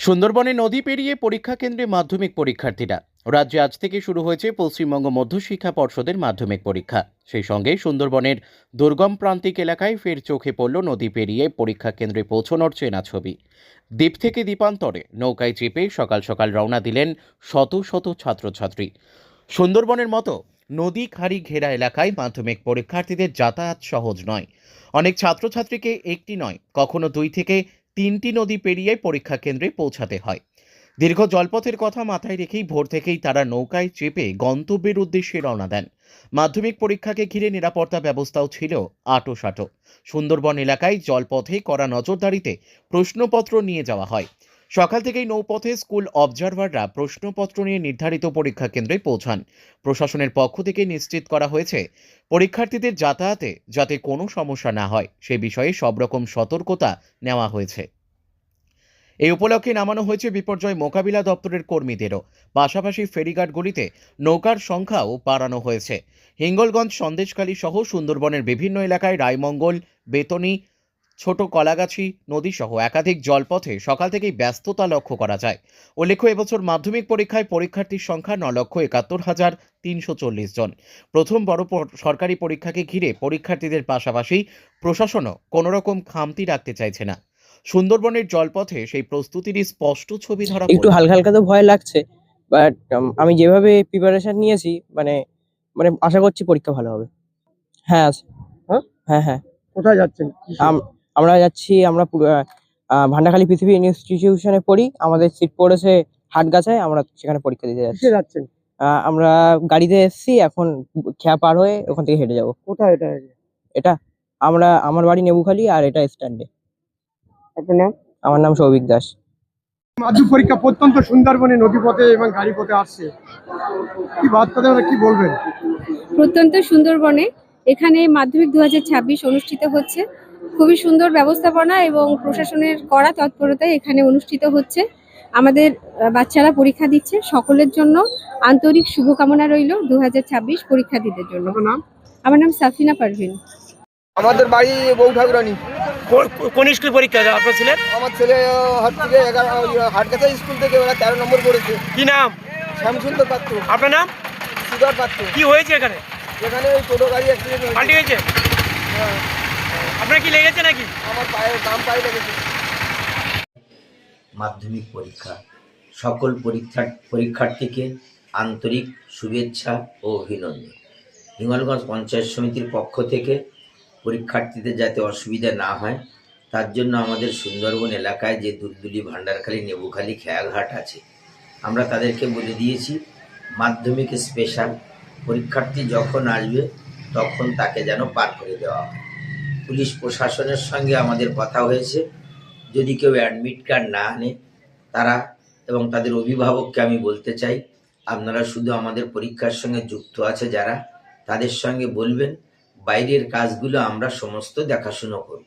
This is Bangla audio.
সুন্দরবনে নদী পেরিয়ে পরীক্ষা কেন্দ্রে মাধ্যমিক পরীক্ষার্থীরা। রাজ্যে আজ থেকে শুরু হয়েছে পশ্চিমবঙ্গ মধ্যশিক্ষা পর্ষদের মাধ্যমিক পরীক্ষা। সেই সঙ্গে সুন্দরবনের দুর্গম প্রান্তিক এলাকায় ফের চোখে পড়ল নদী পেরিয়ে পরীক্ষা কেন্দ্রে পৌঁছানোর চেনা ছবি। দ্বীপ থেকে দ্বীপান্তরে নৌকায় চেপে সকাল সকাল রওনা দিলেন শত শত ছাত্রছাত্রী। সুন্দরবনের মতো নদী খাড়ি ঘেরা এলাকায় মাধ্যমিক পরীক্ষার্থীদের যাতায়াত সহজ নয়। অনেক ছাত্রছাত্রীকে একটি নয়, কখনো 2 থেকে 3টি নদী পেরিয়ে পরীক্ষা কেন্দ্রে পৌঁছাতে হয়। দীর্ঘ জলপথের কথা মাথায় রেখেই ভোর থেকেই তারা নৌকায় চেপে গন্তব্যের উদ্দেশ্যে রওনা দেন। মাধ্যমিক পরীক্ষাকে ঘিরে নিরাপত্তা ব্যবস্থাও ছিল আঁটোসাঁটো। সুন্দরবন এলাকায় জলপথে কড়া নজরদারিতে প্রশ্নপত্র নিয়ে যাওয়া হয়। সকাল থেকেই নৌপথে স্কুল অবজারভাররা প্রশ্নপত্র নিয়ে নির্ধারিত পরীক্ষা কেন্দ্রে পৌঁছান। প্রশাসনের পক্ষ থেকে নিশ্চিত করা হয়েছে পরীক্ষার্থীদের যাতায়াতে যাতে কোনো সমস্যা না হয় সে বিষয়ে সব রকম সতর্কতা নেওয়া হয়েছে। এই উপলক্ষে নামানো হয়েছে বিপর্যয় মোকাবিলা দপ্তরের কর্মীদেরও। পাশাপাশি ফেরিঘাটগুলিতে নৌকার সংখ্যাও বাড়ানো হয়েছে। হিঙ্গলগঞ্জ, সন্দেশখালী সহ সুন্দরবনের বিভিন্ন এলাকায় রায়মঙ্গল, বেতনী, ছোট কলাগাছি নদী সহ একাধিক জলপথে সকাল থেকেই ব্যস্ততা লক্ষ্য করা যায়। উল্লেখ্য, এবছর মাধ্যমিক পরীক্ষায় পরীক্ষার্থীর সংখ্যা 9,71,340 জন। প্রথম বড় সরকারি পরীক্ষাকে ঘিরে পরীক্ষার্থীদের পাশাপাশি প্রশাসনও কোনো রকম খামতি রাখতে চাইছে না। সুন্দরবনের জলপথে সেই প্রস্তুতিরই স্পষ্ট ছবি ধরা একটু পড়ল। হালকা হালকা তো ভয় লাগছে, বাট আমি যেভাবে প্রিপারেশন নিয়েছি, মানে মানে আশা করছি পরীক্ষা ভালো হবে। হ্যাঁ আছে। হ্যাঁ? হ্যাঁ হ্যাঁ। কোথায় যাচ্ছেন? কিসে? আমরা যাচ্ছি, আমরা ভান্ডারখালী পৃথিবী ইনস্টিটিউশনে পড়ি। আমাদের সিট পড়েছে হাটগাছায়, আমরা সেখানে পরীক্ষা দিতে যাচ্ছি। কিসে যাচ্ছেন? আমরা গাড়িতে এসেছি, এখন খেয়া পার হয়ে ওখান থেকে হেঁটে যাব। কোথায় এটা? এটা আমার বাড়ি নেবুখালী, আর এটা স্ট্যান্ডে। আপনার নাম? আমার নাম সৌভিক দাস। মাধ্যমিক পরীক্ষা প্রত্যন্ত সুন্দরবনে নদীপথে এবং গাড়িপথে আসছে, কি বার্তা দেবেন, কি বলবেন? প্রত্যন্ত সুন্দরবনে এখানে মাধ্যমিক 2026 অনুষ্ঠিত হচ্ছে। খুবই সুন্দর ব্যবস্থাপনা এবং প্রশাসনের কড়া তৎপরতায় এখানে অনুষ্ঠিত হচ্ছে। আমাদের বাচ্চারা পরীক্ষা দিচ্ছে, সকলের জন্য আন্তরিক শুভকামনা রইল 2026 পরীক্ষার্থীদের জন্য। আপনার নাম? আমার নাম সাফিনা পারভিন। আমাদের বাড়ি বউ ঠাকুরানি। কোন স্কুল পরীক্ষা আপনার ছেলের? আমার ছেলে হচ্ছে 11 হাটগাছা স্কুল থেকে 13 নম্বর পড়েছে। কি নাম? শ্যামসুন্দর পাত্র। আপনার নাম? সুধর পাত্র। কি হয়েছে এখানে? এখানে ওই টোটো গাড়ি অ্যাক্সিডেন্ট পাল্টি হয়েছে। হয়েছে? হ্যাঁ, আপনার কি লেগেছে নাকি? আমার পায়ে পায়ে লেগেছে। মাধ্যমিক পরীক্ষা সকল পরীক্ষার্থীকে আন্তরিক শুভেচ্ছা ও অভিনন্দন। হিঙ্গলগঞ্জ পঞ্চায়েত সমিতির পক্ষ থেকে পরীক্ষার্থীদের যাতে অসুবিধা না হয় তার জন্য আমাদের সুন্দরবন এলাকায় যে দুলদুলি, ভান্ডারখালী, নেবুখালী খেয়াঘাট আছে, আমরা তাদেরকে বলে দিয়েছি মাধ্যমিক স্পেশাল পরীক্ষার্থী যখন আসবে তখন তাকে যেন পার করে দেওয়া হয়। পুলিশ প্রশাসনের সঙ্গে আমাদের কথা হয়েছে, যদি কেউ অ্যাডমিট কার্ড না আনে তারা এবং তাদের অভিভাবককে আমি বলতে চাই, আপনারা শুধু আমাদের পরীক্ষার সঙ্গে যুক্ত আছে যারা, তাদের সঙ্গে বলবেন বাইরের কাজগুলো আমরা সমস্ত দেখাশুনো করব।